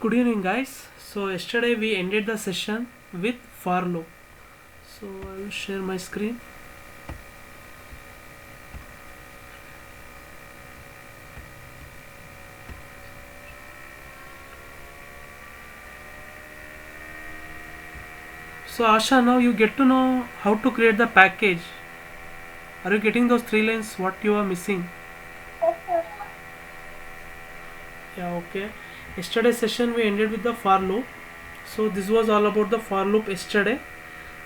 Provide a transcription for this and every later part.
Good evening, guys. So yesterday we ended the session with for loop. So I will share my screen. So Asha, now you get to know how to create the package. Are you getting those three lines? What you are missing? Yeah, okay. Yesterday session we ended with the for loop. So this was all about the for loop yesterday,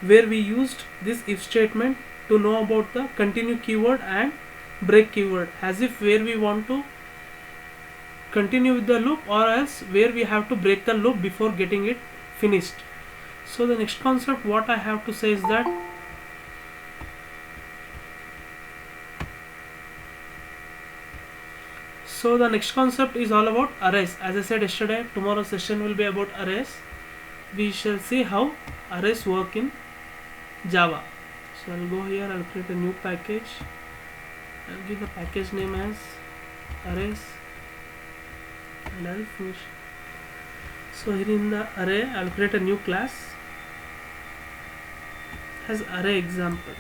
where we used this if statement to know about the continue keyword and break keyword, as if where we want to continue with the loop or else where we have to break the loop before getting it finished. So the next concept what I have to say is that the next concept is all about arrays. As I said yesterday, tomorrow's session will be about arrays. We shall see how arrays work in Java. So I'll go here, I'll create a new package. I'll give the package name as arrays and I'll finish. So here in the array, I'll create a new class as array example.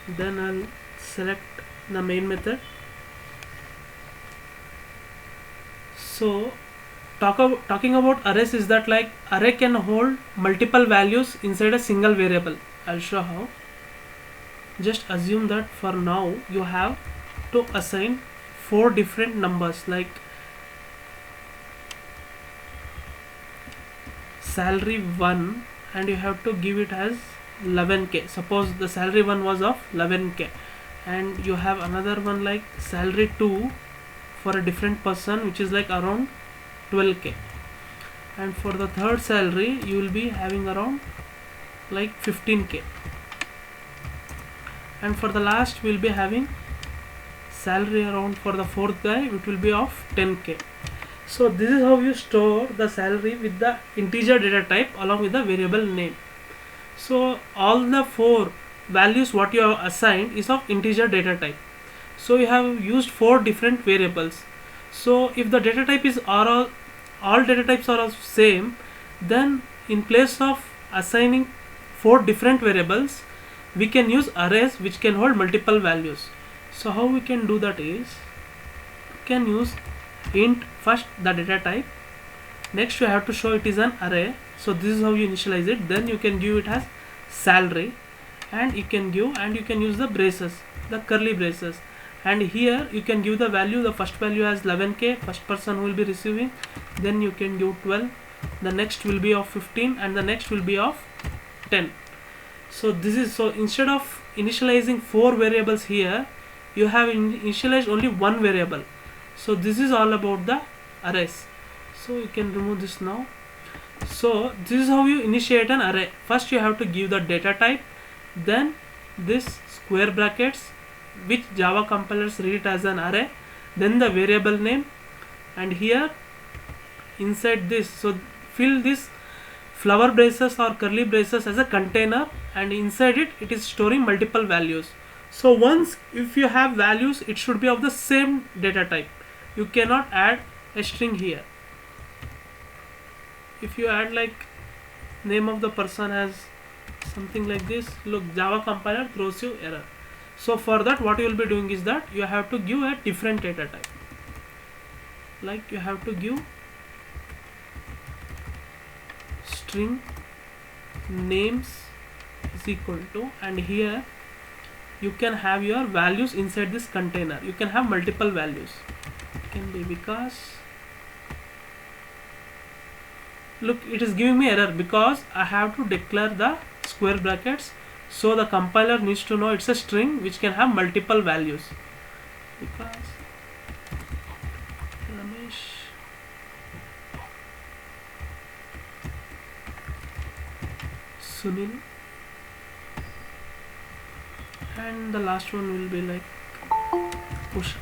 Then I'll select the main method. So talking about arrays is that like array can hold multiple values inside a single variable. I'll show how. Just assume that for now you have to assign 4 different numbers like salary 1 and you have to give it as 11k. Suppose the salary 1 was of 11k and you have another one like salary 2 for a different person which is like around 12k, and for the third salary you will be having around like 15k, and for the last we will be having salary around for the fourth guy it will be of 10k. So this is how you store the salary with the integer data type along with the variable name. So all the 4 values what you have assigned is of integer data type. So you have used 4 different variables. So if the data type is all data types are of same, then in place of assigning 4 different variables we can use arrays which can hold multiple values. So how we can do that is, we can use int first the data type, next you have to show it is an array. So this is how you initialize it. Then you can give it as salary and you can use the braces, the curly braces, and here you can give the value. The first value as 11k, first person will be receiving, then you can give 12, the next will be of 15 and the next will be of 10. So this is, so instead of initializing 4 variables here you have initialized only 1 variable. So this is all about the arrays. So you can remove this now. So this is how you initiate an array. First you have to give the data type, then this square brackets which Java compilers read it as an array, then the variable name, and here inside this, so fill this flower braces or curly braces as a container, and inside it is storing multiple values. So once if you have values it should be of the same data type. You cannot add a string here. If you add like name of the person as something like this, look, Java compiler throws you error. So for that what you will be doing is that you have to give a different data type, like you have to give string names is equal to, and here you can have your values inside this container. You can have multiple values. It can be because, look, it is giving me error because I have to declare the square brackets. So the compiler needs to know it's a string which can have multiple values. Because Ramesh, Sunil, and the last one will be like Usha.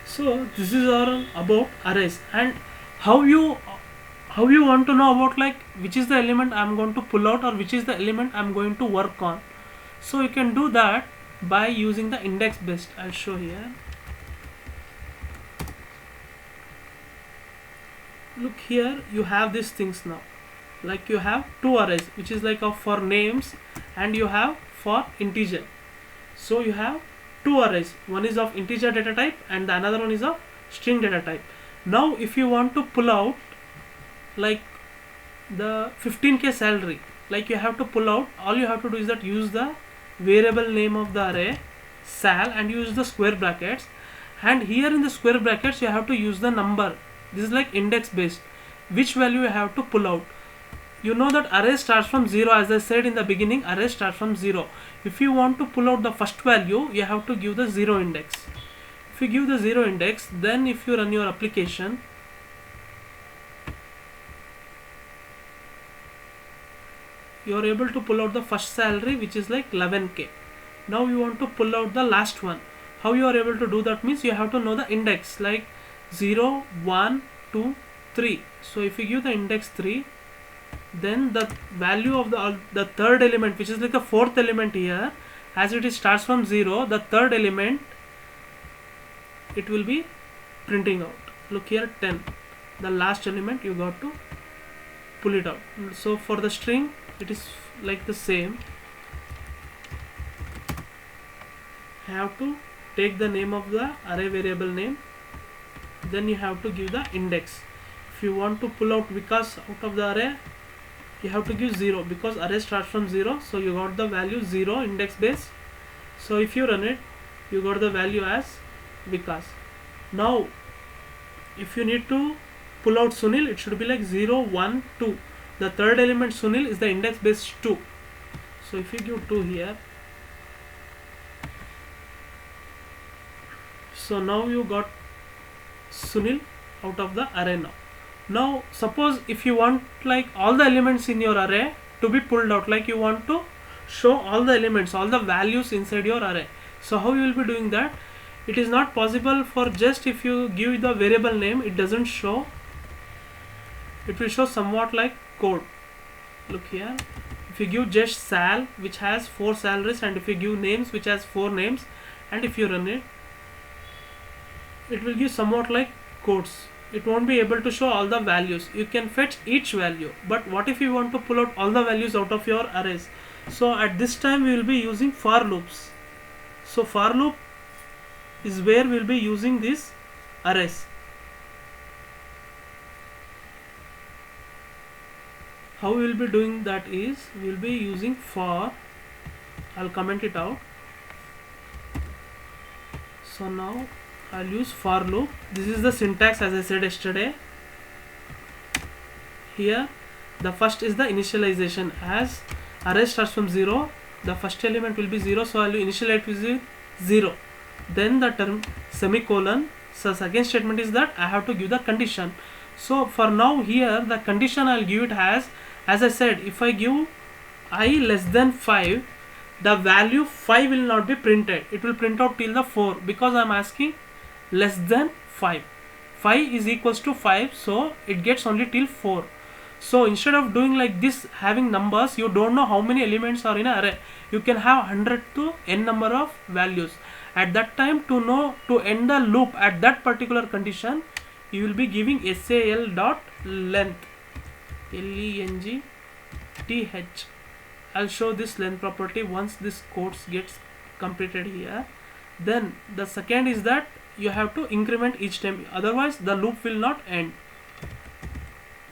So this is all about arrays, and how you want to know about like which is the element I'm going to pull out or which is the element I'm going to work on. So you can do that by using the index based. I'll show here. Look here, you have these things now. Like you have two arrays, which is like for names, and you have for integer. So you have two arrays. One is of integer data type and the another one is of string data type. Now if you want to pull out like the 15k salary, like you have to pull out, all you have to do is that use the variable name of the array sal and use the square brackets, and here in the square brackets you have to use the number. This is like index based, which value you have to pull out. You know that array starts from 0, as I said in the beginning, array starts from 0. If you want to pull out the first value, you have to give the 0 index. If you give the 0 index, then if you run your application, you are able to pull out the first salary, which is like 11k. Now you want to pull out the last one. How you are able to do that means you have to know the index, like 0, 1, 2, 3. So if you give the index 3, then the value of the third element, which is like a fourth element here, as it is starts from 0, the third element, it will be printing out. Look here, 10, the last element, you got to pull it out. So for the string it is like the same. I have to take the name of the array variable name, then you have to give the index. If you want to pull out Vikas out of the array, you have to give 0, because array starts from 0, so you got the value 0 index base. So if you run it, you got the value as Vikas. Now if you need to pull out Sunil, it should be like 0, 1, 2. The third element Sunil is the index base 2. So if you give 2 here, so now you got Sunil out of the array now. Now suppose if you want like all the elements in your array to be pulled out, like you want to show all the elements, all the values inside your array. So how you will be doing that? It is not possible for just if you give the variable name, it doesn't show. It will show somewhat like code. Look here, if you give just sal, which has 4 salaries, and if you give names, which has 4 names, and if you run it, it will give somewhat like codes. It won't be able to show all the values. You can fetch each value, but what if you want to pull out all the values out of your arrays? So at this time we will be using for loops. So for loop is where we will be using these arrays. How we will be doing that is, we will be using for, I'll comment it out. So now I'll use for loop. This is the syntax as I said yesterday. Here the first is the initialization. As array starts from 0, the first element will be 0, so I'll initialize with 0. Then the term semicolon. So second statement is that I have to give the condition. So for now here the condition I'll give it as I said, if I give I less than 5, the value 5 will not be printed. It will print out till the 4, because I'm asking less than 5. 5 is equals to 5, so it gets only till 4. So instead of doing like this, having numbers, you don't know how many elements are in an array. You can have 100 to n number of values. At that time, to know to end the loop at that particular condition, you will be giving sal dot length, length. I'll show this length property once this course gets completed here. Then the second is that you have to increment each time, otherwise the loop will not end.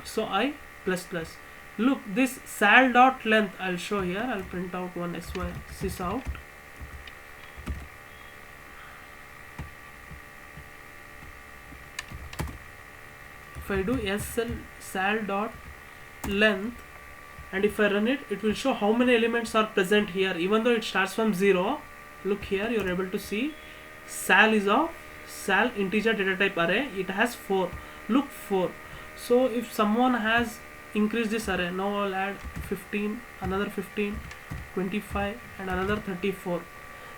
So I plus plus. Look, this sal dot length I'll show here. I'll print out one sys out. If I do sal dot length, and if I run it, it will show how many elements are present here, even though it starts from 0. Look here, you're able to see sal is of sal integer data type array. It has 4. Look, 4. So if someone has increased this array, now I'll add 15, another 15, 25, and another 34.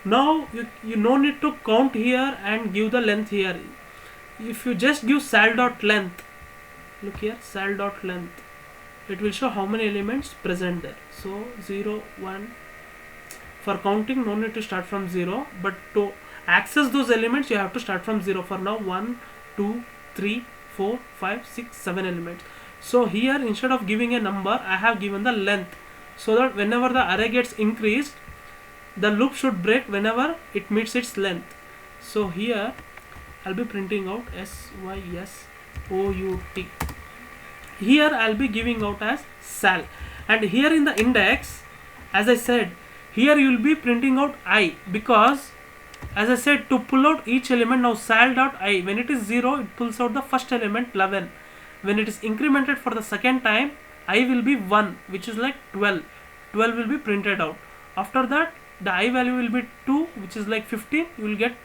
Now you no need to count here and give the length here. If you just give sal dot length, look here, sal dot length, it will show how many elements present there. So 0, 1, For counting, no need to start from 0, but to access those elements you have to start from 0. For now 1, 2, 3, 4, 5, 6, 7 elements. So here instead of giving a number, I have given the length, so that whenever the array gets increased, the loop should break whenever it meets its length. So here I'll be printing out SYSOUT. Here I'll be giving out as sal, and here in the index, as I said, here you will be printing out I, because as I said, to pull out each element, now sal dot I, when it is 0, it pulls out the first element 11. When it is incremented for the second time, I will be 1, which is like 12. 12 will be printed out. After that, the I value will be 2, which is like 15. You will get,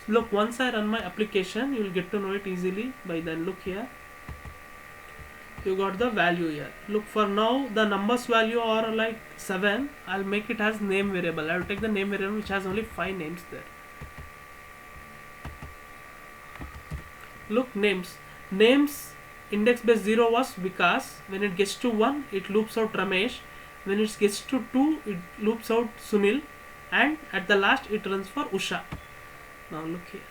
look, once I run my application, you will get to know it easily by then. Look here, you got the value here. Look, for now the numbers value are like 7. I'll make it as name variable. I will take the name variable which has only 5 names there. Look, names index base 0 was Vikas. When it gets to 1, it loops out Ramesh. When it gets to 2, it loops out Sunil, and at the last it runs for Usha. Now look here.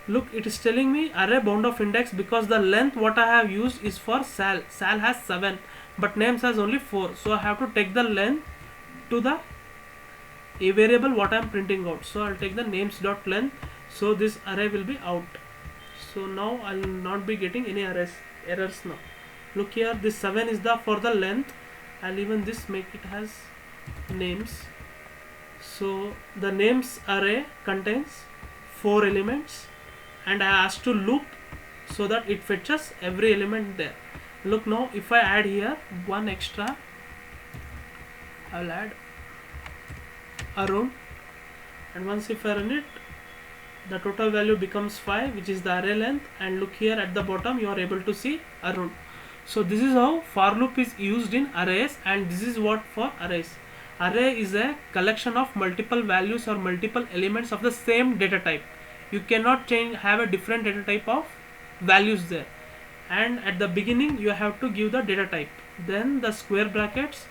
Look, it is telling me array bound of index, because the length what I have used is for sal. Sal has 7, but names has only 4. So I have to take the length to the a variable what I am printing out. So I'll take the names dot length. So this array will be out. So now I will not be getting any errors now. Look here, this 7 is the for the length. I'll even this make it as names. So the names array contains 4 elements, and I asked to loop so that it fetches every element there. Look, now if I add here one extra, I will add Arun, and once if I run it, the total value becomes 5, which is the array length. And look here at the bottom, you are able to see Arun. So this is how for loop is used in arrays, and this is what for arrays. Array is a collection of multiple values or multiple elements of the same data type. You cannot have a different data type of values there. And at the beginning you have to give the data type, then the square brackets,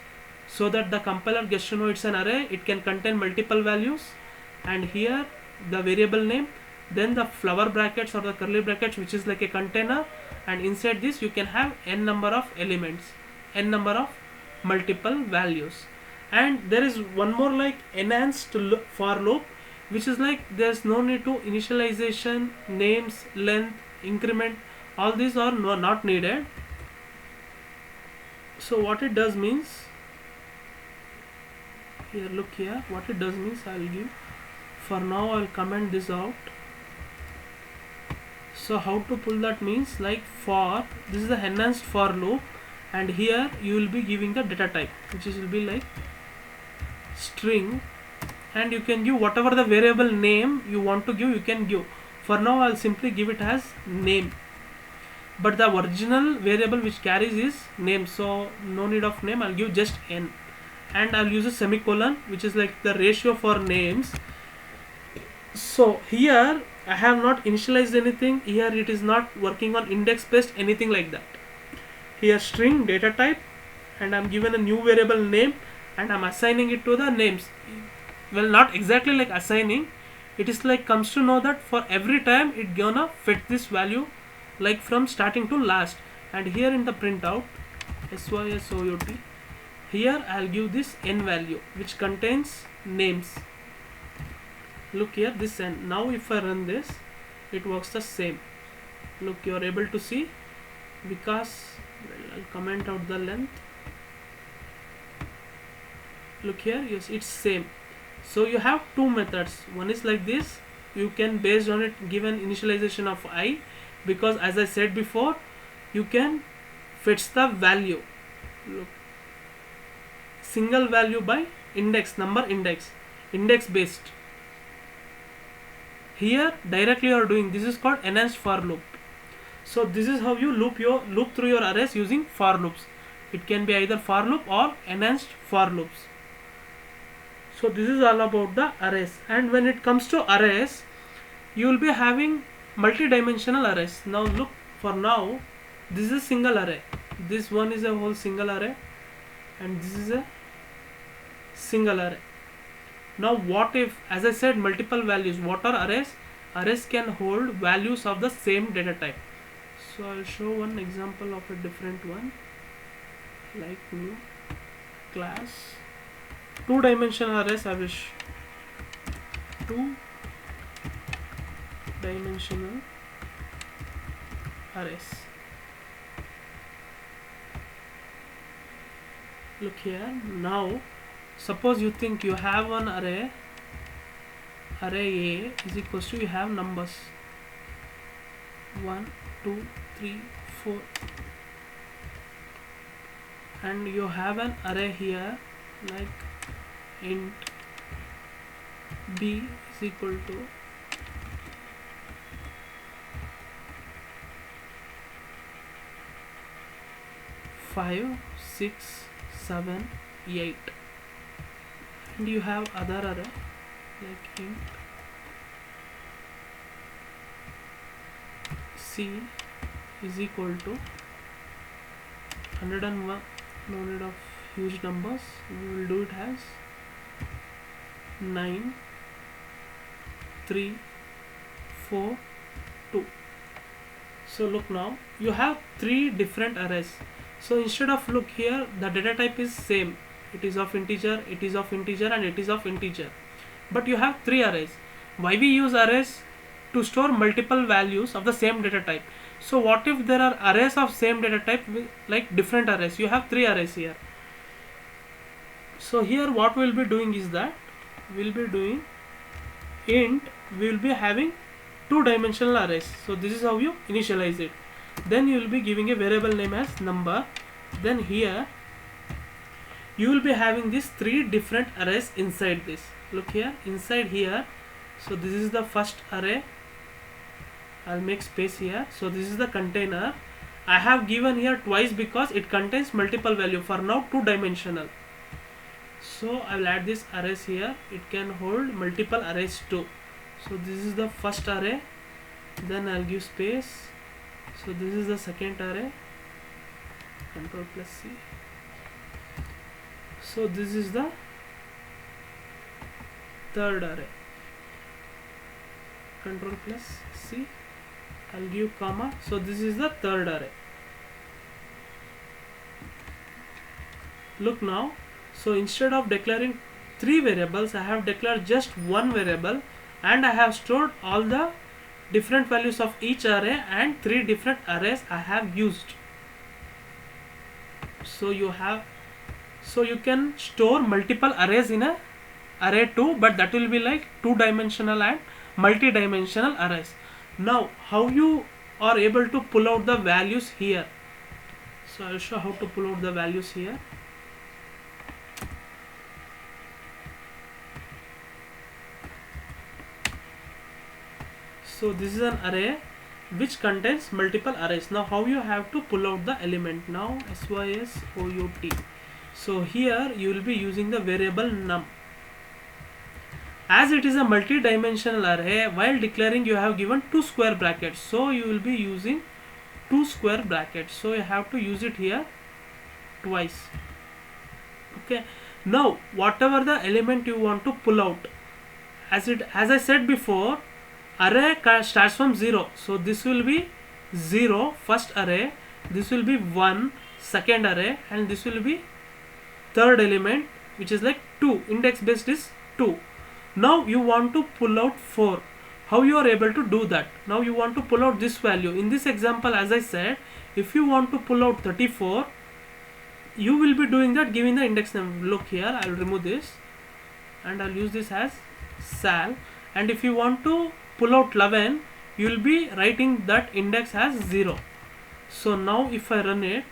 so that the compiler gets to know it's an array. It can contain multiple values, and here the variable name, then the flower brackets or the curly brackets, which is like a container, and inside this you can have n number of elements, n number of multiple values. And there is one more like enhanced for loop, which is like there's no need to initialization, names, length, increment, all these are not needed. So what it does means, here look here, what it does means I will give, for now I will comment this out. So how to pull that means, like for, this is the enhanced for loop, and here you will be giving the data type, which will be like string, and you can give whatever the variable name you want to give, you can give. For now I'll simply give it as name, but the original variable which carries is name, so no need of name. I'll give just n, and I'll use a semicolon, which is like the ratio for names. So here I have not initialized anything. Here it is not working on index based anything like that. Here string data type, and I'm given a new variable name, and I'm assigning it to the names. Well, not exactly like assigning, it is like comes to know that for every time it gonna fit this value, like from starting to last. And here in the printout SYSOUT, here I'll give this n value which contains names. Look here, this n. Now if I run this, it works the same. Look, you are able to see, because I'll comment out the length. Look here, yes, it's same. So you have two methods. One is like this, you can based on it give an initialization of I, because as I said before, you can fetch the value. Look, single value by index, number index based. Here directly you are doing, this is called enhanced for loop. So this is how you loop through your arrays using for loops. It can be either for loop or enhanced for loops. So this is all about the arrays. And when it comes to arrays, you will be having multi-dimensional arrays. Now look, for now this is a single array, this one is a whole single array, and this is a single array. Now what if, as I said, multiple values? What are arrays? Arrays can hold values of the same data type. So I'll show one example of a different one, like new class. Two-dimensional arrays. I wish two-dimensional arrays. Look here. Now suppose you think you have one array A is equals to, you have numbers 1 2 3 4, and you have an array here like int b is equal to 5 6 7 8, and you have other array like int c is equal to 101. No need of huge numbers, we will do it as 9 3 4 2. So look, now you have three different arrays. So instead of, look here, the data type is same, it is of integer, it is of integer, and it is of integer, but you have three arrays. Why we use arrays? To store multiple values of the same data type. So what if there are arrays of same data type with like different arrays? You have three arrays here. So here what we will be doing is that we will be doing int, we will be having two-dimensional arrays. So this is how you initialize it. Then you will be giving a variable name as number. Then here you will be having these three different arrays inside this. Look here, inside here. So this is the first array. I'll make space here. So this is the container. I have given here twice because it contains multiple value. For now, two-dimensional. So I will add this arrays here. It can hold multiple arrays too. So this is the first array. Then I'll give space. So this is the second array. Control plus C. So this is the third array. Control plus C. I'll give comma. So this is the third array. Look now. So instead of declaring three variables, I have declared just one variable, and I have stored all the different values of each array, and three different arrays I have used. So you can store multiple arrays in a array too, but that will be like two-dimensional and multi-dimensional arrays. Now how you are able to pull out the values here? So I'll show how to pull out the values here. So this is an array which contains multiple arrays. Now how you have to pull out the element? Now SYSOUT. So here you will be using the variable num. As it is a multi-dimensional array, while declaring you have given two square brackets, so you will be using two square brackets. So you have to use it here twice. Okay. Now whatever the element you want to pull out, as I said before, array starts from 0. So this will be 0 first array, this will be 1 second array, and this will be third element, which is like 2. Index based is 2. Now you want to pull out 4. How you are able to do that? Now you want to pull out this value. In this example, as I said, if you want to pull out 34, you will be doing that giving the index name. Look here, I will remove this and I'll use this as sal. And if you want to pull out 11, you will be writing that index as 0. So now if I run it,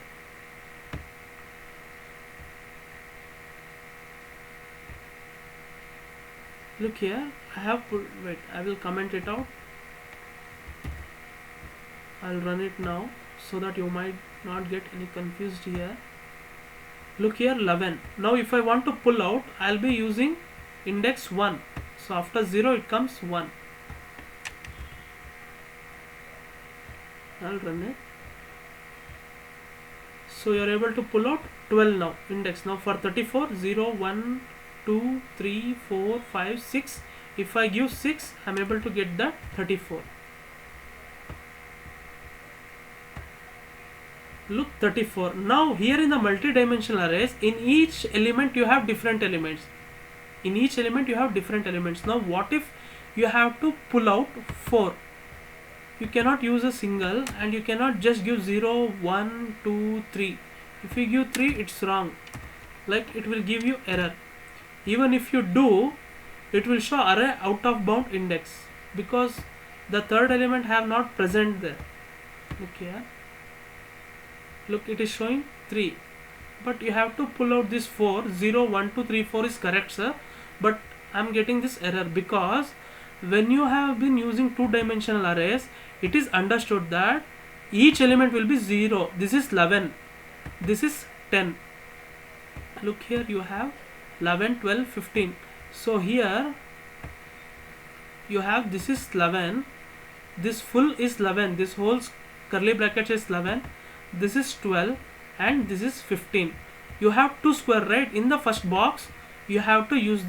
look here, I have put, wait, I will comment it out. I'll run it now so that you might not get any confused here. Look here, 11. Now if I want to pull out, I'll be using index 1. So after 0 it comes 1. I'll run it. So you are able to pull out 12 now, index. Now for 34, 0, 1, 2, 3, 4, 5, 6. If I give 6, I am able to get that 34. Look, 34. Now here in the multi-dimensional arrays, in each element you have different elements. In each element you have different elements. Now what if you have to pull out 4? You cannot use a single, and you cannot just give 0, 1, 2, 3. If you give 3, it's wrong. Like, it will give you error. Even if you do, it will show array out of bound index, because the third element have not present there. Look here. Look, it is showing 3. But you have to pull out this 4. 0, 1, 2, 3, 4 is correct, sir. But I am getting this error because when you have been using two-dimensional arrays, it is understood that each element will be 0. This is 11. This is 10. Look here, you have 11, 12, 15. So here you have, this is 11. This full is 11. This whole curly bracket is 11. This is 12 and this is 15. You have two square, right? In the first box you have to use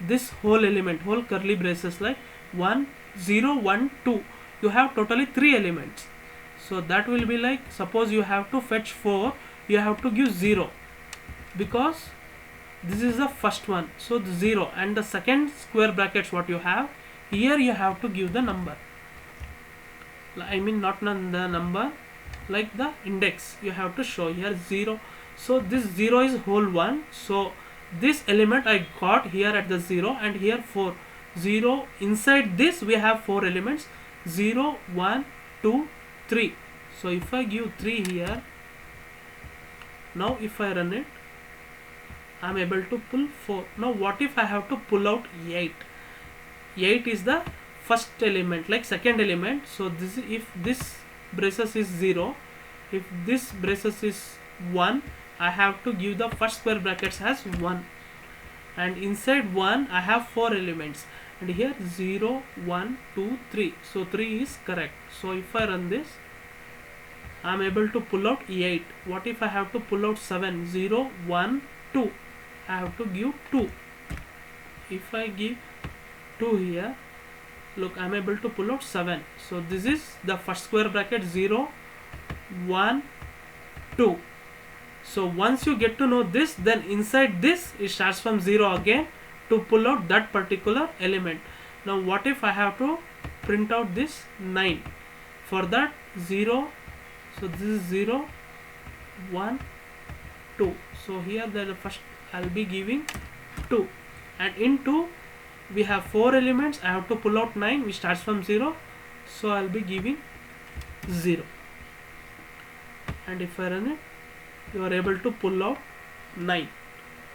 this whole element, whole curly braces, like 1, 0, 1, 2. You have totally 3 elements. So that will be like, suppose you have to fetch 4, you have to give 0, because this is the first one. So the 0, and the second square brackets what you have, here you have to give the number. I mean not the number, like the index you have to show here 0. So this 0 is whole 1. So this element I got here at the 0, and here 4. 0, inside this we have 4 elements, 0, 1, 2, 3. So if I give 3 here, now if I run it, I am able to pull 4. Now what if I have to pull out 8? 8 is the first element, like second element. So this, if this braces is 0, if this braces is 1, I have to give the first square brackets as 1, and inside 1 I have 4 elements, and here 0, 1, 2, 3. So 3 is correct. So if I run this, I am able to pull out 8. What if I have to pull out 7? 0, 1, 2. I have to give 2. If I give 2 here, look, I am able to pull out 7. So this is the first square bracket, 0, 1, 2. So once you get to know this, then inside this it starts from 0 again to pull out that particular element. Now what if I have to print out this 9? For that, 0, so this is 0, 1, 2. So here the first I'll be giving 2, and in 2 we have 4 elements. I have to pull out 9, which starts from 0. So I'll be giving 0, and if I run it, you are able to pull out 9.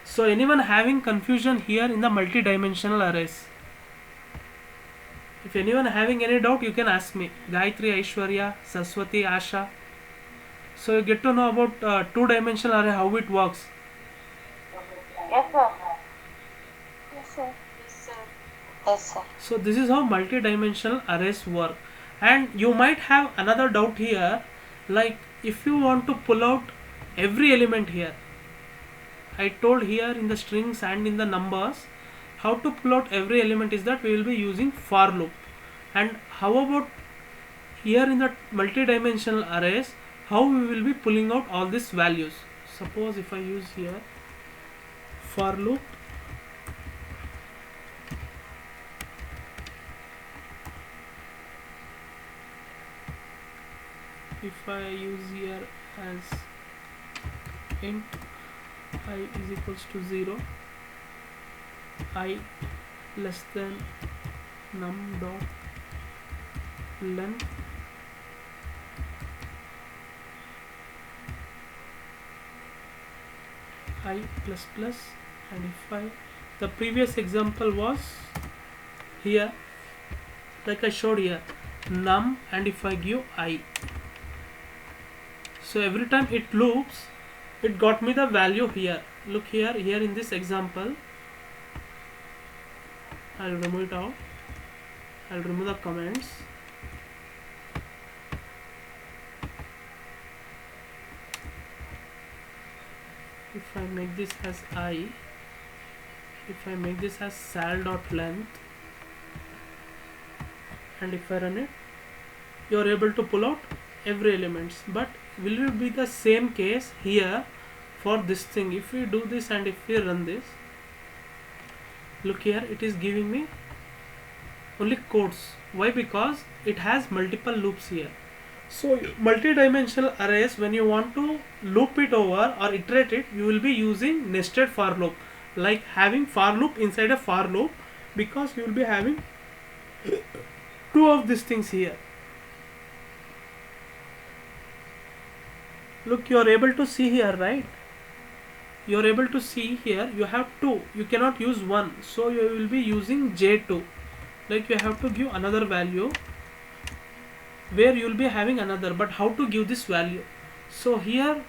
So anyone having confusion here in the multi-dimensional arrays? If anyone having any doubt, you can ask me. Gayatri, Aishwarya, Saraswati, Asha. So you get to know about two-dimensional array, how it works. Yes, sir. Yes, sir. Yes, sir. Yes, sir. So this is how multi-dimensional arrays work. And you might have another doubt here, like if you want to pull out every element here, I told here in the strings and in the numbers, how to pull out every element is that we will be using for loop. And how about here in the multi-dimensional arrays, how we will be pulling out all these values? Suppose if I use here for loop, if I use here as int I is equals to 0, I less than num dot len, I plus plus, and if I, the previous example was here, like I showed here, num, and if I give I, so every time it loops, it got me the value here. Look here, here in this example, I'll remove it out, I'll remove the comments. If I make this as I, if I make this as sal.length and if I run it, you are able to pull out every elements. But will it be the same case here for this thing? If we do this and if we run this, look here, it is giving me only codes. Why? Because it has multiple loops here. So multi-dimensional arrays, when you want to loop it over or iterate it, you will be using nested for loop, like having for loop inside a for loop, because you will be having two of these things here. Look, you are able to see here, right? You are able to see here, you have two, you cannot use one, so you will be using J2, like you have to give another value where you will be having another. But how to give this value? So here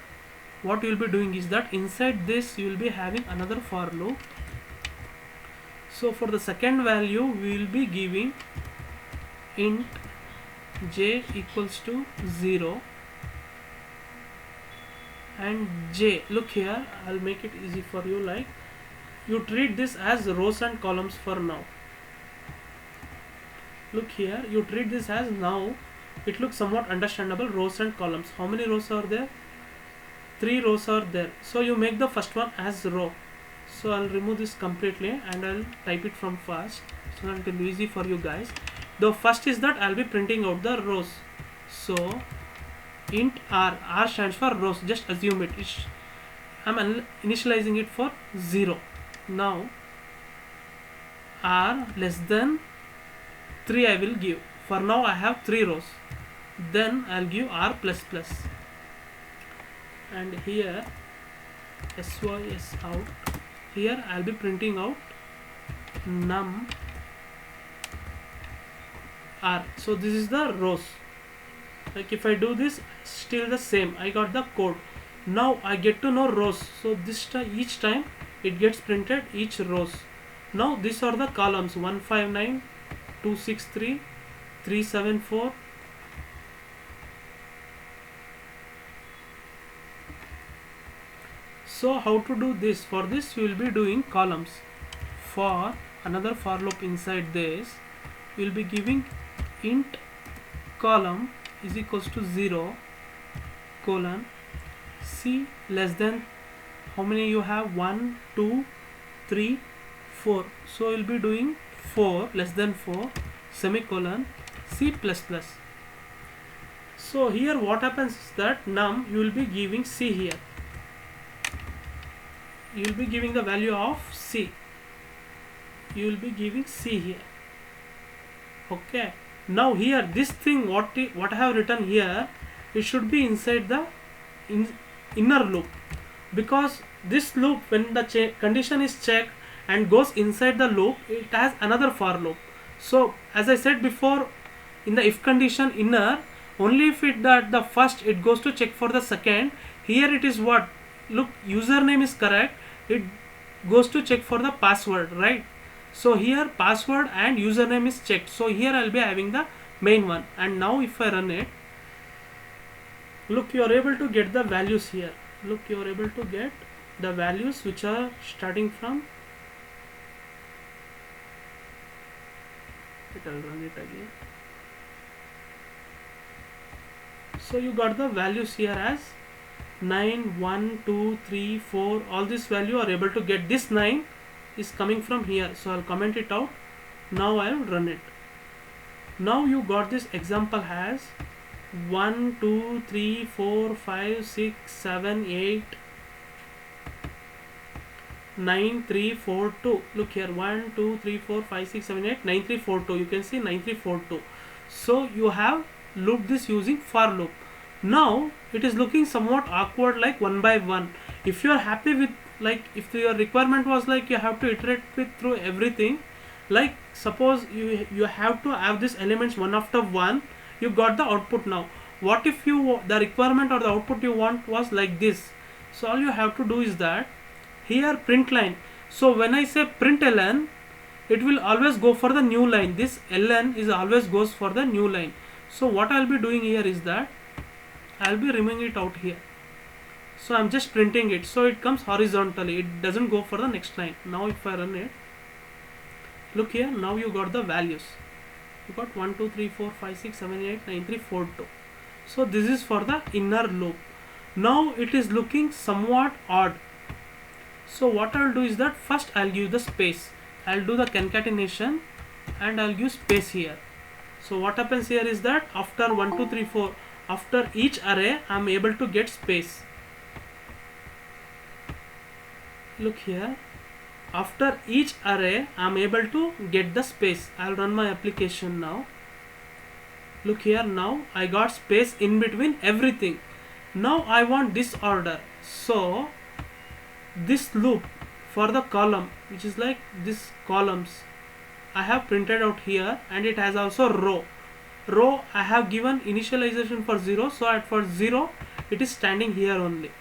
what you will be doing is that inside this you will be having another for loop. So for the second value we will be giving int j equals to 0 and j. Look here, I'll make it easy for you, like you treat this as rows and columns for now. Look here, you treat this as, now it looks somewhat understandable, rows and columns. How many rows are there? 3 rows are there. So you make the first one as row. So I'll remove this completely and I'll type it from first so that it will be easy for you guys. The first is that I'll be printing out the rows. So int r stands for rows, just assume it. I'm initializing it for 0. Now r less than 3 I will give. For now I have 3 rows. Then I'll give r plus plus, and here sys out. Here I'll be printing out num r. So this is the rows. Like if I do this, still the same, I got the code. Now I get to know rows. So this each time it gets printed each rows. Now these are the columns: 159, 263, 374. So how to do this? For this you will be doing columns. For another for loop inside this, you will be giving int column is equals to 0 colon c less than, how many you have? 1, 2, 3, 4. So you will be doing 4 less than 4 semicolon c plus plus. So here what happens is that num you will be giving c here. You will be giving the value of c. You will be giving c here. Okay. Now here this thing what I have written here, it should be inside the inner loop, because this loop, when the condition is checked and goes inside the loop, it has another for loop. So as I said before, in the if condition inner, only if it that the first it goes to check for the second. Here it is what? Look, username is correct, it goes to check for the password, right? So here password and username is checked. So here I'll be having the main one. And now if I run it, look, you are able to get the values here. Look, you are able to get the values which are starting from, I'll run it again. So you got the values here as 9, 1, 2, 3, 4. All this value are able to get. This 9 is coming from here. So I'll comment it out. Now I'll run it. Now you got this example has 1, 2, 3, 4, 5, 6, 7, 8, 9, 3, 4, 2. Look here, 1, 2, 3, 4, 5, 6, 7, 8, 9, 3, 4, 2. You can see 9, 3, 4, 2. So you have looped this using for loop. Now it is looking somewhat awkward, like 1 by 1. If you are happy with, like if your requirement was like you have to iterate with through everything, like suppose you have to have these elements one after one, you got the output. Now what if you the requirement or the output you want was like this? So all you have to do is that here print line. So when I say print ln, it will always go for the new line. This ln is always goes for the new line. So what I'll be doing here is that I'll be removing it out here. So I'm just printing it, so it comes horizontally, it doesn't go for the next line. Now if I run it, look here, now you got the values. You got 1 2 3 4 5 6 7 8 9 3 4 2. So this is for the inner loop. Now it is looking somewhat odd. So what I'll do is that first I'll give the space. I'll do the concatenation and I'll give space here. So what happens here is that after 1 2 3 4, after each array I'm able to get space. Look here, after each array I'm able to get the space. I'll run my application now. Look here, now I got space in between everything. Now I want disorder, so this loop for the column, which is like this columns, I have printed out here, and it has also row I have given initialization for 0, so at for 0 it is standing here only.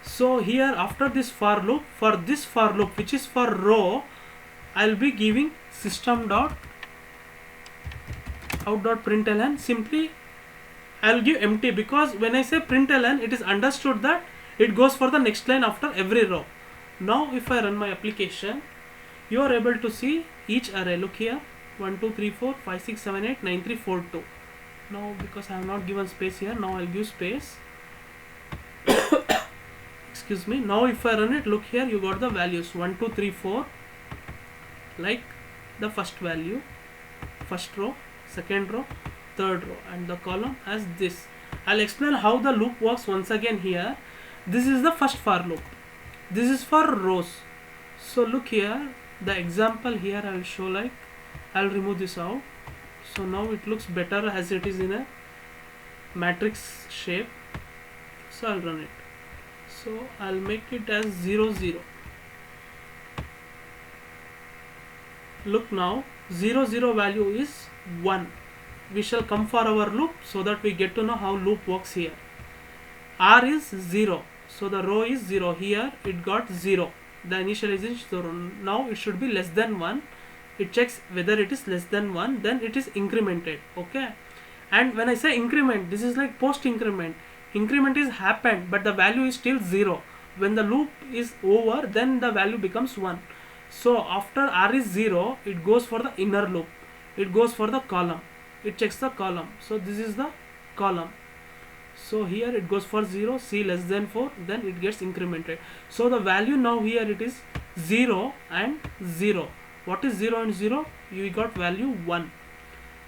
So here after this for loop, for this for loop which is for row, I'll be giving system.out.println. Simply I'll give empty, because when I say println, it is understood that it goes for the next line after every row. Now if I run my application, you are able to see each array. Look here, 1 2 3 4 5 6 7 8 9 3 4 2. Now because I have not given space here, now I'll give space. Excuse me. Now if I run it, look here, you got the values 1 2 3 4, like the first value, first row, second row, third row, and the column as this. I'll explain how the loop works once again here. This is the first for loop, this is for rows. So look here, the example here I will show, like I'll remove this out. So now it looks better as it is in a matrix shape. So I'll run it. So I'll make it as 0 0. Look, now 0 0 value is 1. We shall come for our loop so that we get to know how loop works here. R is 0, so the row is 0. Here it got 0, the initialization is 0. Now it should be less than 1. It checks whether it is less than 1, then it is incremented. Okay, and when I say increment, this is like post increment. Increment is happened, but the value is still 0. When the loop is over, then the value becomes 1. So after R is 0, it goes for the inner loop, it goes for the column, it checks the column. So this is the column. So here it goes for 0, C less than 4, then it gets incremented. So the value now here it is 0 and 0. What is 0 and 0? You got value 1.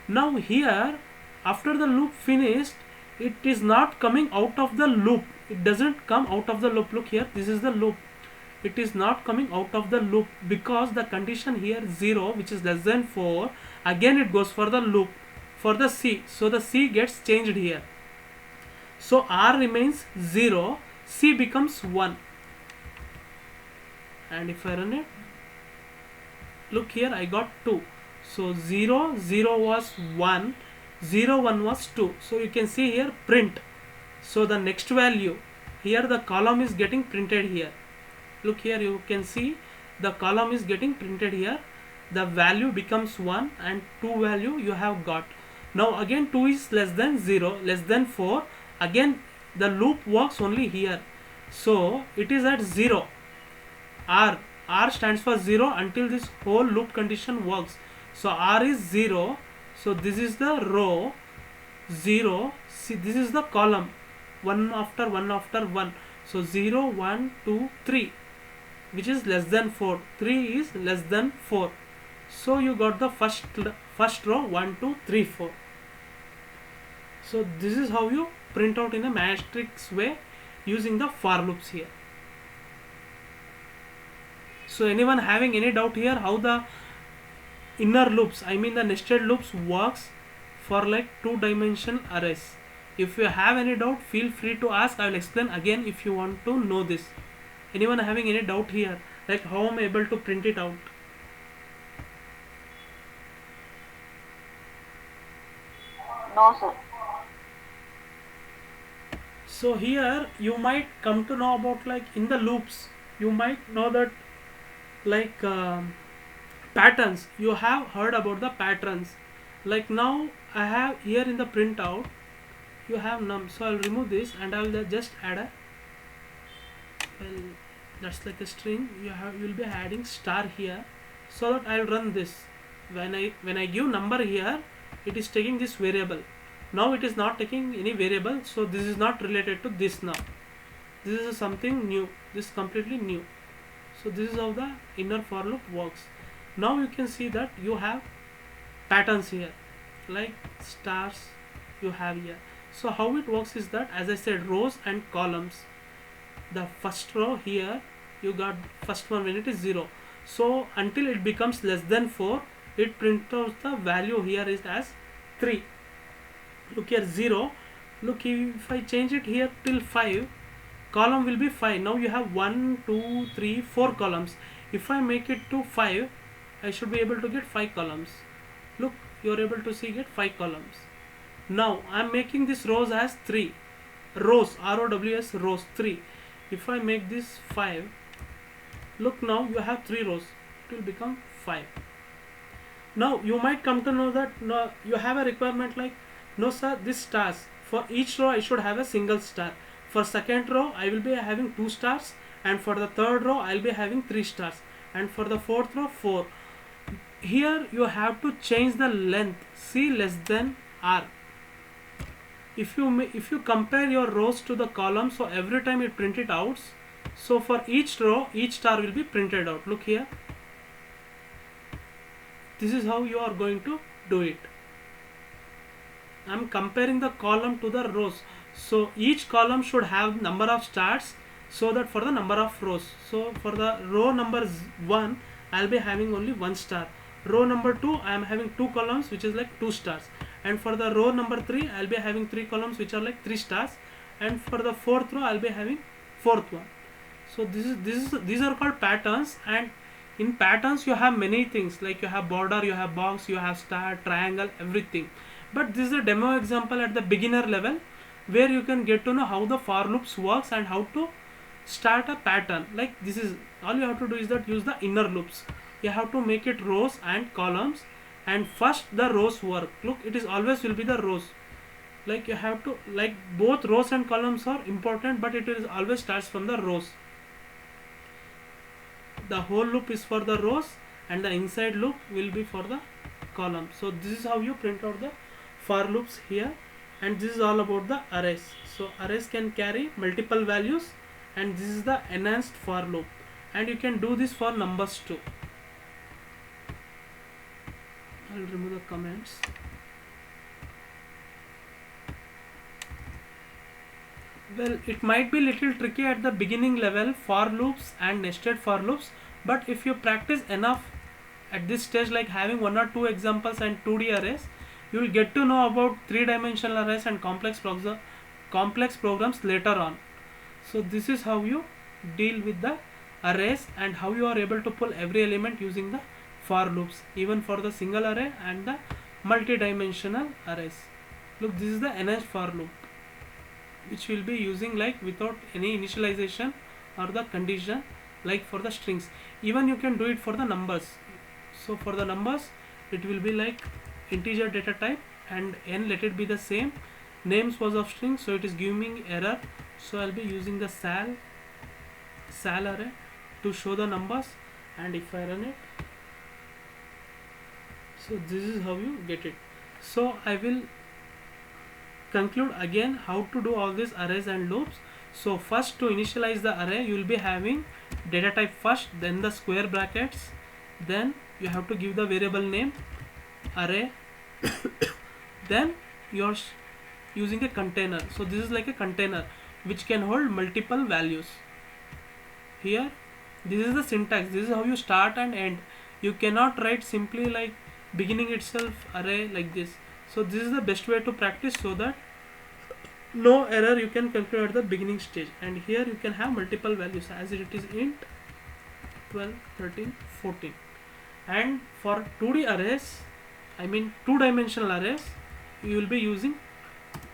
Now here after the loop finished, it is not coming out of the loop. It doesn't come out of the loop. Look here, this is the loop. It is not coming out of the loop because the condition here 0, which is less than 4, again it goes for the loop for the C. So the C gets changed here. So R remains 0, C becomes 1. And if I run it, look here, I got 2. So 0 0 was 1, 0 1 was 2. So you can see here print. So the next value here, the column is getting printed here. Look here, you can see the column is getting printed here. The value becomes 1 and 2 value you have got. Now again 2 is less than 0, less than 4. Again the loop works only here. So it is at 0. R stands for 0 until this whole loop condition works. So R is 0. So this is the row 0. See, this is the column 1 after 1 after 1. So 0 1 2 3, which is less than 4. 3 is less than 4. So you got the first row 1 2 3 4. So this is how you print out in a matrix way using the for loops here. So anyone having any doubt here how the inner loops, I mean the nested loops, works for like 2-dimensional arrays? If you have any doubt, feel free to ask. I will explain again if you want to know this. Anyone having any doubt here, like how I'm able to print it out? No, sir. So here you might come to know about, like in the loops, you might know that like patterns. You have heard about the patterns. Like now I have here in the printout, you have num. So I'll remove this and I will just add a, well, that's like a string. You'll be adding star here, so that I'll run this. When I give number here, it is taking this variable. Now it is not taking any variable, so this is not related to this now. This is something new. This is completely new. So this is how the inner for loop works. Now you can see that you have patterns here, like stars you have here. So how it works is that, as I said, rows and columns. The first row here, you got first one when it is 0. So until it becomes less than 4, it prints out the value here is as 3. Look here, 0. Look, if I change it here till 5, column will be 5. Now you have 1, 2, 3, 4 columns. If I make it to 5, I should be able to get 5 columns. Look, you are able to see get 5 columns. Now I am making this rows as 3 rows, ROWS rows 3. If I make this 5, look, now you have 3 rows, it will become 5. Now you might come to know that no, you have a requirement like, no sir, this stars, for each row I should have a single star. For second row I will be having 2 stars, and for the third row I will be having 3 stars, and for the fourth row 4. Here you have to change the length, C less than R. If you compare your rows to the columns, so every time it print it out, so for each row each star will be printed out. Look here, this is how you are going to do it. I am comparing the column to the rows, so each column should have number of stars, so that for the number of rows, so for the row number 1 I will be having only 1 star. Row number 2 I am having 2 columns, which is like 2 stars, and for the row number 3 I will be having 3 columns, which are like 3 stars, and for the fourth row I will be having fourth one. So these are called patterns, and in patterns you have many things, like you have border, you have box, you have star, triangle, everything. But this is a demo example at the beginner level, where you can get to know how the for loops works and how to start a pattern. Like this is all you have to do is that use the inner loops. You have to make it rows and columns, and first the rows work. Look, it is always will be the rows. Like you have to, like both rows and columns are important, but it is always starts from the rows. The whole loop is for the rows, and the inside loop will be for the column. So this is how you print out the for loops here, and this is all about the arrays. So arrays can carry multiple values, and this is the enhanced for loop, and you can do this for numbers too. I will remove the comments. Well, it might be little tricky at the beginning level, for loops and nested for loops, but if you practice enough at this stage, like having 1 or 2 examples and 2D arrays, you will get to know about 3-dimensional arrays and complex programs later on. So this is how you deal with the arrays, and how you are able to pull every element using the for loops, even for the single array and the multi-dimensional arrays. Look, this is the enhanced for loop, which will be using like without any initialization or the condition, like for the strings. Even you can do it for the numbers. So for the numbers it will be like integer data type, and n let it be the same, names was of string, so it is giving me error. So I'll be using the sal array to show the numbers, and if I run it, so this is how you get it. So I will conclude again how to do all these arrays and loops. So first, to initialize the array, you will be having data type first, then the square brackets, then you have to give the variable name array, then you are using a container. So this is like a container which can hold multiple values. Here this is the syntax, this is how you start and end. You cannot write simply like beginning itself array like this. So this is the best way to practice, so that no error you can calculate at the beginning stage. And here you can have multiple values, as it is int 12, 13, 14. And for 2D arrays, I mean 2-dimensional arrays, you will be using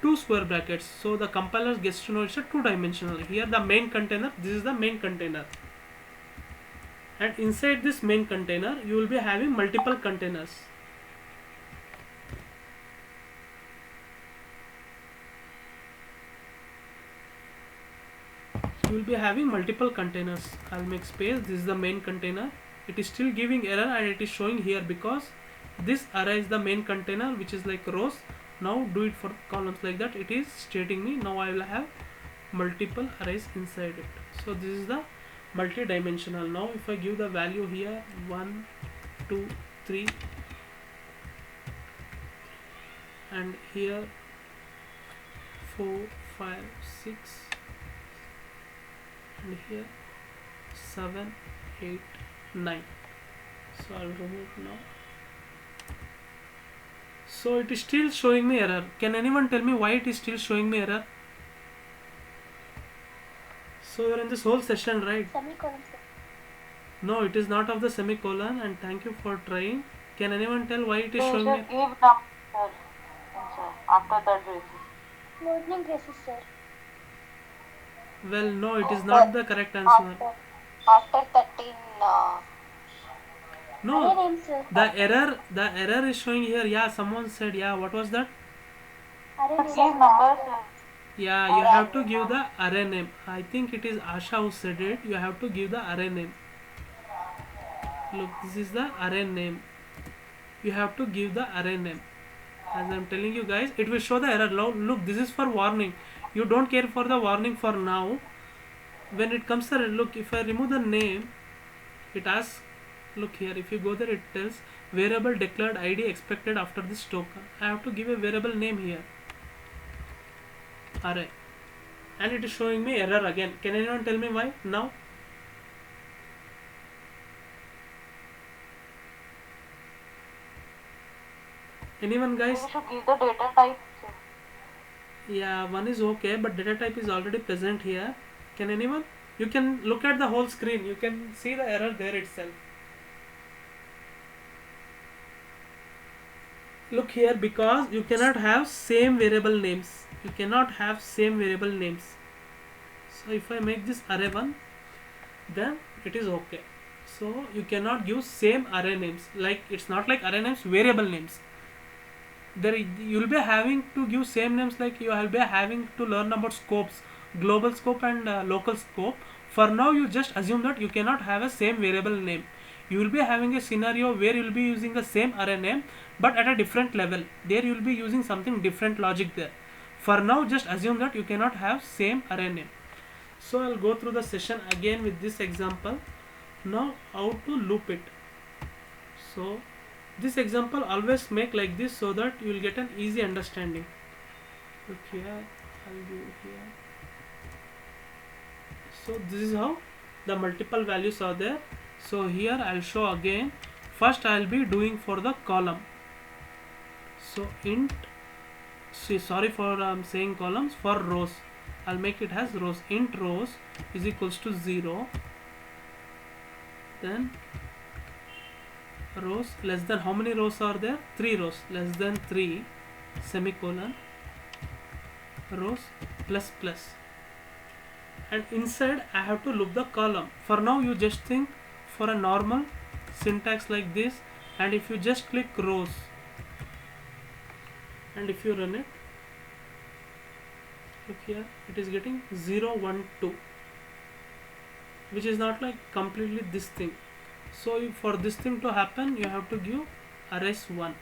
2 square brackets. So the compiler gets to know it's a 2-dimensional. Here the main container, this is the main container, and inside this main container you will be having multiple containers. you will be having multiple containers. I'll make space. This is the main container. It is still giving error and it is showing here because this array is the main container, which is like rows. Now do it for columns like that. It is stating me now I will have multiple arrays inside it. So this is the multi-dimensional. Now if I give the value here 1 2 3 and here 4 5 6 and here 7 8 9, so I'll remove now. So it is still showing me error. Can anyone tell me why it is still showing me error? So you're in this whole session, right? Semicolon, sir. No, it is not of the semicolon, and thank you for trying. Can anyone tell why it is They showing should me? give number inside after that braces. Opening braces, sir. Well, no, it is not the correct answer. After 13, Array No, name, sir. the error is showing here. Yeah, someone said, yeah, what was that? Array give name. numbers. Yeah, you have to give the array name. I think it is Asha who said it. You have to give the array name. Look, this is the array name. You have to give the array name. As I am telling you guys, it will show the error. Look, this is for warning. You don't care for the warning for now. When it comes to look, if I remove the name, it asks, look here, if you go there, it tells variable declared ID expected after this token. I have to give a variable name here, array, and it is showing me error again. Can anyone tell me why now? Anyone, guys? You should give the data type. Yeah, one is okay, but data type is already present here. Can anyone? You can look at the whole screen. You can see the error there itself. Look here, because you cannot have same variable names. You cannot have same variable names. So if I make this array 1, then it is okay. So you cannot give same array names. Like, it's not like array names, variable names. There you will be having to give same names, like you will be having to learn about scopes, global scope and local scope. For now, you just assume that you cannot have a same variable name. You will be having a scenario where you will be using the same array name, but at a different level. There you will be using something different logic there. For now, just assume that you cannot have same array name. So I'll go through the session again with this example. Now how to loop it. So this example always make like this so that you will get an easy understanding. Look here, I'll do here. So this is how the multiple values are there. So here I'll show again. First I'll be doing for the column. So int, sorry for saying columns, for rows I'll make it as rows. Int rows is equals to 0. Then rows less than, how many rows are there? 3 rows, less than 3 semicolon, rows plus plus, and inside I have to loop the column. For now you just think for a normal syntax like this, and if you just click rows and if you run it, look here, it is getting 0 1 2, which is not like completely this thing. So for this thing to happen, you have to give arrays 1.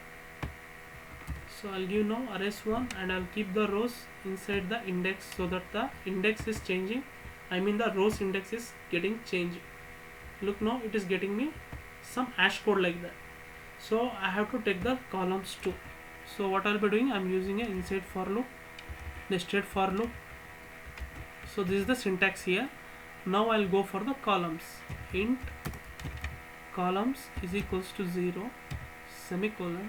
So I'll give now arrays 1 and I'll keep the rows inside the index so that the index is changing. I mean the rows index is getting changed. Look, now it is getting me some hash code like that. So I have to take the columns too. So what I'll be doing, I'm using a inside for loop, nested for loop. So this is the syntax here. Now I'll go for the columns. Int columns is equals to 0 semicolon,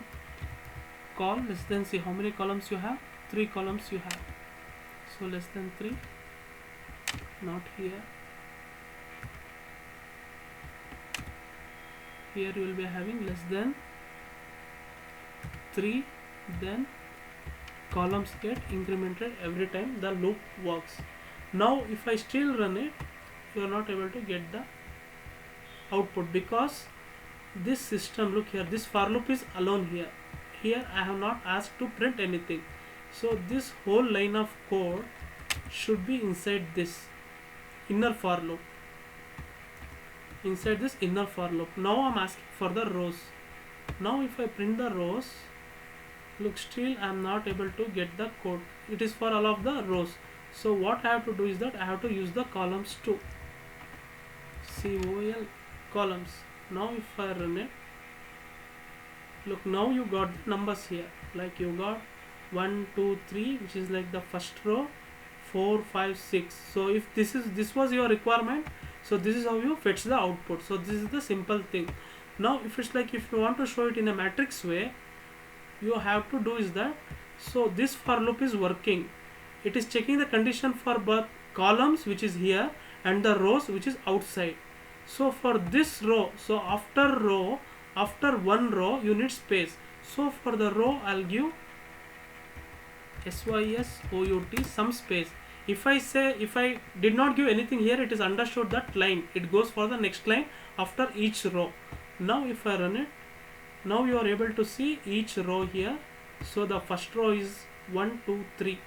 col less than, see how many columns you have, 3 columns you have, so less than 3, not here. Here you will be having less than 3, then columns get incremented every time the loop works. Now if I still run it, you are not able to get the output because this system, look here, this for loop is alone here. Here I have not asked to print anything. So this whole line of code should be inside this. inner for loop. Inside this inner for loop. Now I'm asking for the rows. Now if I print the rows, look, still I'm not able to get the code. It is for all of the rows. So what I have to do is that I have to use the columns too. COL columns. Now if I run it, look, now you got the numbers here. Like you got 1, 2, 3, which is like the first row, 4, 5, 6. So if this was your requirement, so this is how you fetch the output. So this is the simple thing. Now if it's like, if you want to show it in a matrix way, you have to do is that, so this for loop is working. It is checking the condition for both columns, which is here, and the rows, which is outside. So for this row, so after one row you need space. So for the row I'll give SYSOUT some space. If I did not give anything here, it is understood that line, it goes for the next line after each row. Now if I run it, now you are able to see each row here. So the first row is 1, 2, 3.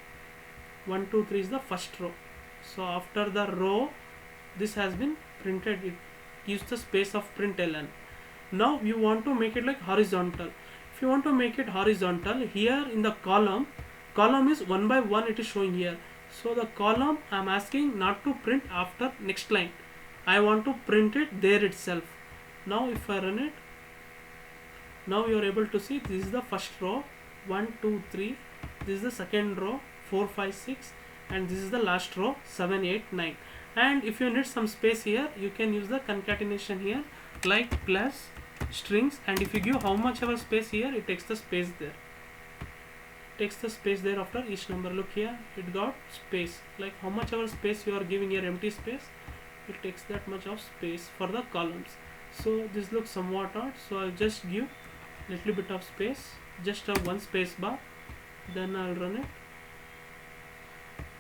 1, 2, 3 is the first row. So after the row, this has been printed, it gives the space of println. Now you want to make it like horizontal. If you want to make it horizontal, here in the column is 1 by 1, it is showing here. So the column I'm asking not to print after next line, I want to print it there itself. Now if I run it, now you are able to see this is the first row, 1, 2, 3, this is the second row, 4, 5, 6, and this is the last row, 7, 8, 9. And if you need some space here, you can use the concatenation here, like plus strings, and if you give how much ever space here, it takes the space there. Takes the space there after each number. Look here, it got space, like how much ever space you are giving here, empty space, it takes that much of space for the columns. So this looks somewhat odd, so I'll just give little bit of space, just a one space bar, then I'll run it.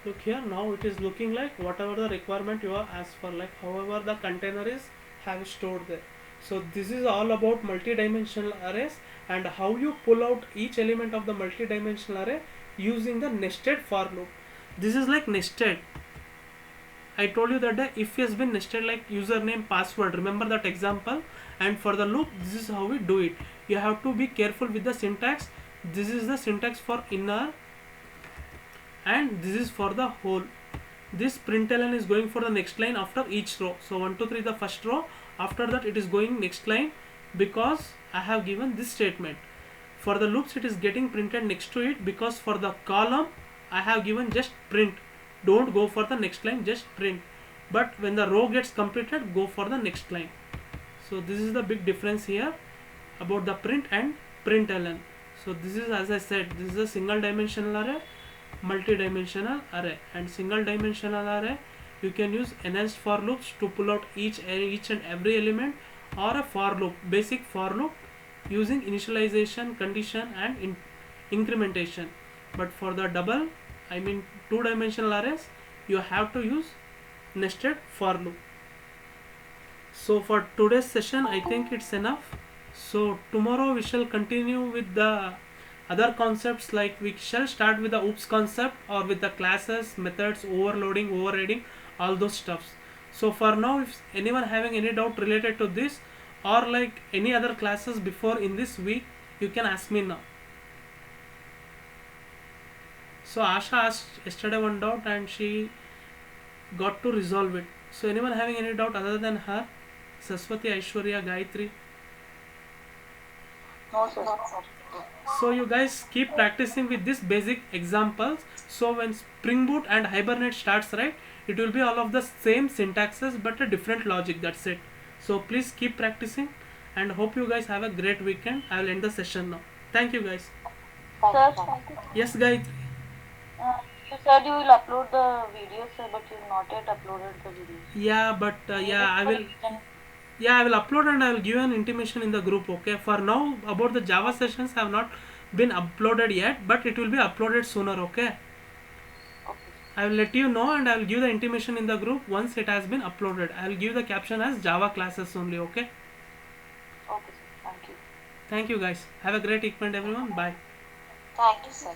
Look here, now it is looking like whatever the requirement you are asked for, like however the container is have stored there. So this is all about multi-dimensional arrays and how you pull out each element of the multi-dimensional array using the nested for loop. This is like nested. I told you that the if has been nested like username, password, remember that example. And for the loop, this is how we do it. You have to be careful with the syntax. This is the syntax for inner and this is for the whole. This println is going for the next line after each row. So 1, 2, 3 the first row, after that it is going next line because I have given this statement. For the loops it is getting printed next to it because for the column I have given just print. Don't go for the next line, just print. But when the row gets completed, go for the next line. So this is the big difference here about the print and println. So this is, as I said, this is a single dimensional array, multi-dimensional array, and single dimensional array you can use enhanced for loops to pull out each and every element, or a for loop, basic for loop using initialization, condition and incrementation. But for the two-dimensional arrays, you have to use nested for loop. So for today's session I think it's enough. So tomorrow we shall continue with the other concepts, like we shall start with the oops concept or with the classes, methods, overloading, overriding, all those stuffs. So for now, if anyone having any doubt related to this or like any other classes before in this week, you can ask me now. So Asha asked yesterday one doubt and she got to resolve it. So anyone having any doubt other than her? Saraswati, Aishwarya, Gayatri? No, sir. So you guys keep practicing with these basic examples. So when Spring Boot and Hibernate starts, right, it will be all of the same syntaxes but a different logic. That's it. So please keep practicing and hope you guys have a great weekend. I will end the session now. Thank you guys. Sir, Yes, Gayatri. you said you will upload the videos, sir, but you not yet uploaded the videos. Yeah, but I will. Yeah, I will upload and I will give an intimation in the group. Okay. For now, about the Java sessions have not been uploaded yet, but it will be uploaded sooner. Okay. Okay. I will let you know and I will give the intimation in the group once it has been uploaded. I will give the caption as Java classes only. Okay. Okay, sir. Thank you. Thank you guys. Have a great weekend, everyone. Bye. Thank you, sir.